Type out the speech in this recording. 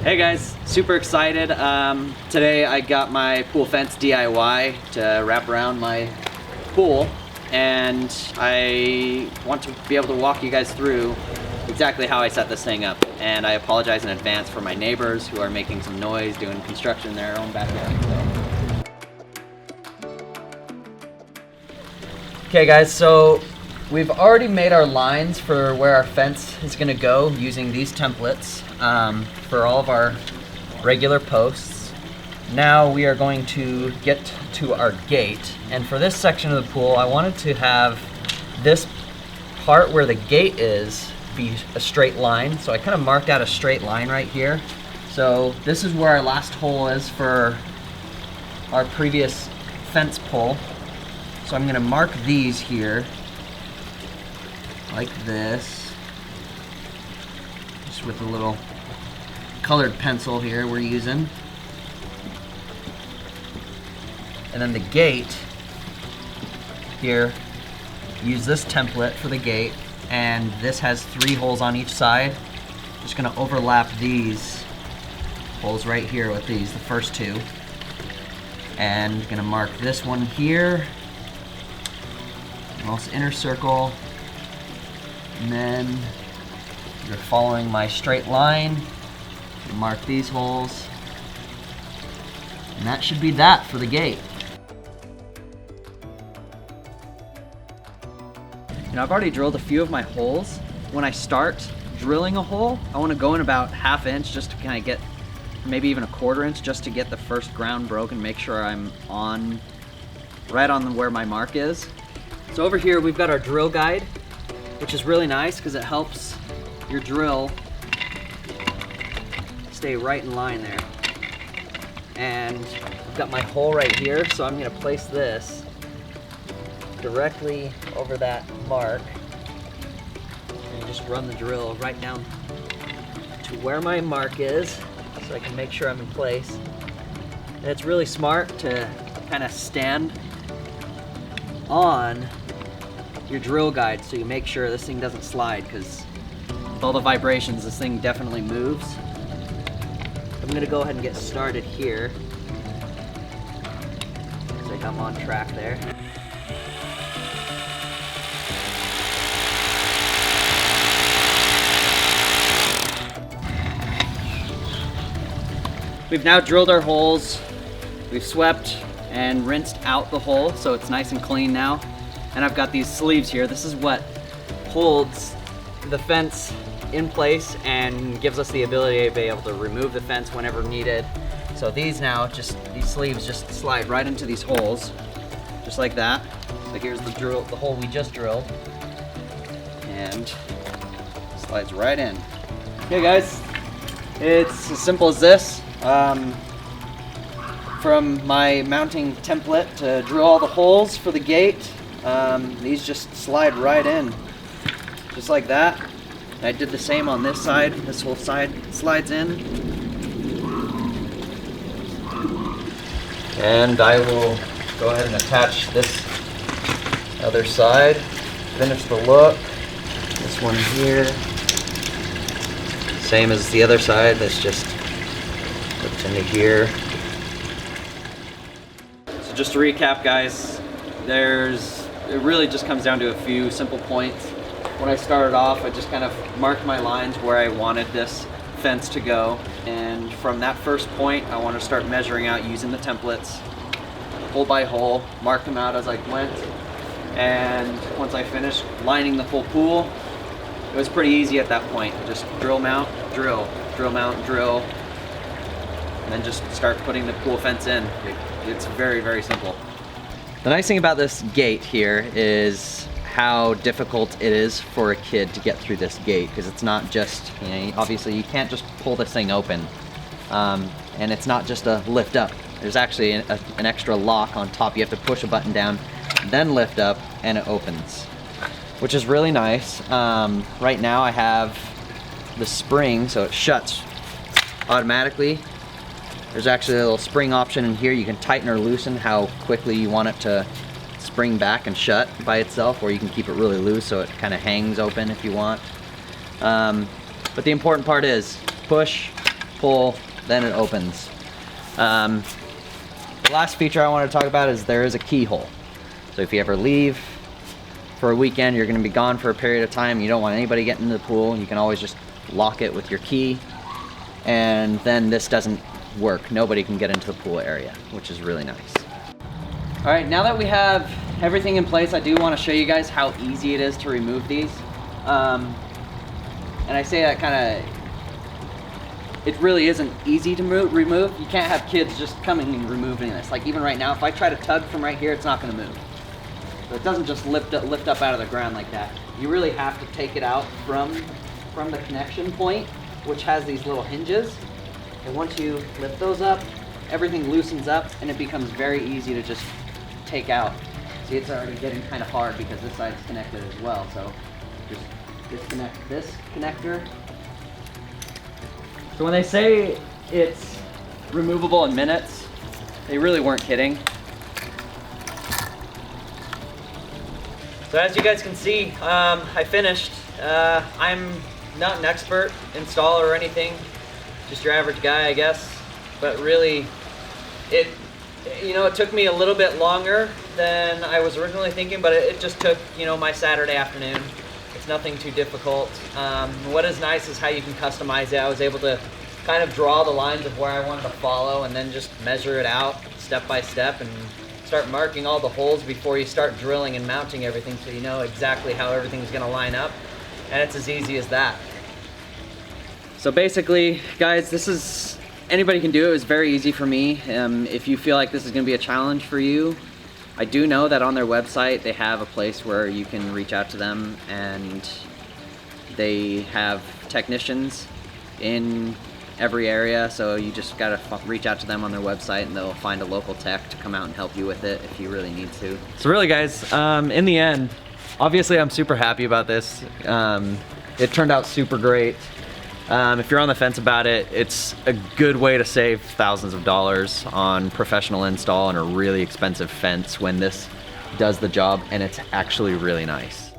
Hey guys, super excited. Today I got my pool fence DIY to wrap around my pool, and I want to be able to walk you guys through exactly how I set this thing up. And I apologize in advance for my neighbors who are making some noise doing construction in their own backyard. Okay guys, so we've already made our lines for where our fence is going to go using these templates for all of our regular posts. Now we are going to get to our gate, and for this section of the pool I wanted to have this part where the gate is be a straight line, so I kind of marked out a straight line right here. So this is where our last hole is for our previous fence pole, so I'm going to mark these here like this, just with a little colored pencil here we're using. And then the gate here, use this template for the gate, and this has 3 holes on each side. Just gonna overlap these holes right here with these, the first 2. And gonna mark this one here, almost inner circle. And then you're following my straight line, mark these holes, and that should be that for the gate. You know, I've already drilled a few of my holes. When I start drilling a hole, I want to go in about 1/2 inch just to kind of get, maybe even 1/4 inch, just to get the first ground broken, make sure I'm on, right on where my mark is. So over here we've got our drill guide, which is really nice because it helps your drill stay right in line there. And I've got my hole right here, so I'm going to place this directly over that mark and just run the drill right down to where my mark is so I can make sure I'm in place. And it's really smart to kind of stand on your drill guide so you make sure this thing doesn't slide, because with all the vibrations this thing definitely moves. I'm going to go ahead and get started here. Looks like I'm on track there. We've now drilled our holes, we've swept and rinsed out the hole so it's nice and clean now. And I've got these sleeves here. This is what holds the fence in place and gives us the ability to be able to remove the fence whenever needed. So these sleeves just slide right into these holes, just like that. So here's the hole we just drilled, and slides right in. Okay guys, it's as simple as this. From my mounting template to drill all the holes for the gate, these just slide right in, just like that. I did the same on this side. This whole side slides in. And I will go ahead and attach this other side. Finish the look. This one here. Same as the other side, that's just clipped into here. So just to recap guys, it really just comes down to a few simple points. When I started off, I just kind of marked my lines where I wanted this fence to go, and from that first point I want to start measuring out using the templates, hole by hole, mark them out as I went. And once I finished lining the full pool, it was pretty easy at that point. Just drill mount, drill, drill mount, drill, and then just start putting the pool fence in. It's very, very simple. The nice thing about this gate here is how difficult it is for a kid to get through this gate, because it's not just, you know, obviously you can't just pull this thing open, and it's not just a lift up. There's actually an extra lock on top. You have to push a button down, then lift up, and it opens, which is really nice. Right now I have the spring, so it shuts automatically. There's actually a little spring option in here. You can tighten or loosen how quickly you want it to spring back and shut by itself, or you can keep it really loose so it kind of hangs open if you want. But the important part is push, pull, then it opens. The last feature I want to talk about is there is a keyhole. So if you ever leave for a weekend, you're going to be gone for a period of time, you don't want anybody getting into the pool, you can always just lock it with your key, and then this doesn't work. Nobody can get into the pool area, which is really nice. All right, now that we have everything in place, I do want to show you guys how easy it is to remove these. And I say that kind of, it really isn't easy to remove. You can't have kids just coming and removing this. Like even right now, if I try to tug from right here, it's not going to move. So it doesn't just lift up out of the ground like that. You really have to take it out from the connection point, which has these little hinges. And once you lift those up, everything loosens up and it becomes very easy to just take out. See, it's already getting kind of hard because this side's connected as well. So just disconnect this connector. So when they say it's removable in minutes, they really weren't kidding. So as you guys can see, I finished. I'm not an expert installer or anything, just your average guy, I guess. But really, it took me a little bit longer than I was originally thinking, but it just took, my Saturday afternoon. It's nothing too difficult. What is nice is how you can customize it. I was able to kind of draw the lines of where I wanted to follow and then just measure it out step by step and start marking all the holes before you start drilling and mounting everything, so you know exactly how everything's gonna line up. And it's as easy as that. So basically, guys, anybody can do it. It was very easy for me. If you feel like this is gonna be a challenge for you, I do know that on their website they have a place where you can reach out to them, and they have technicians in every area, so you just gotta reach out to them on their website and they'll find a local tech to come out and help you with it if you really need to. So really guys, in the end, obviously I'm super happy about this. It turned out super great. If you're on the fence about it, it's a good way to save thousands of dollars on professional install and a really expensive fence when this does the job, and it's actually really nice.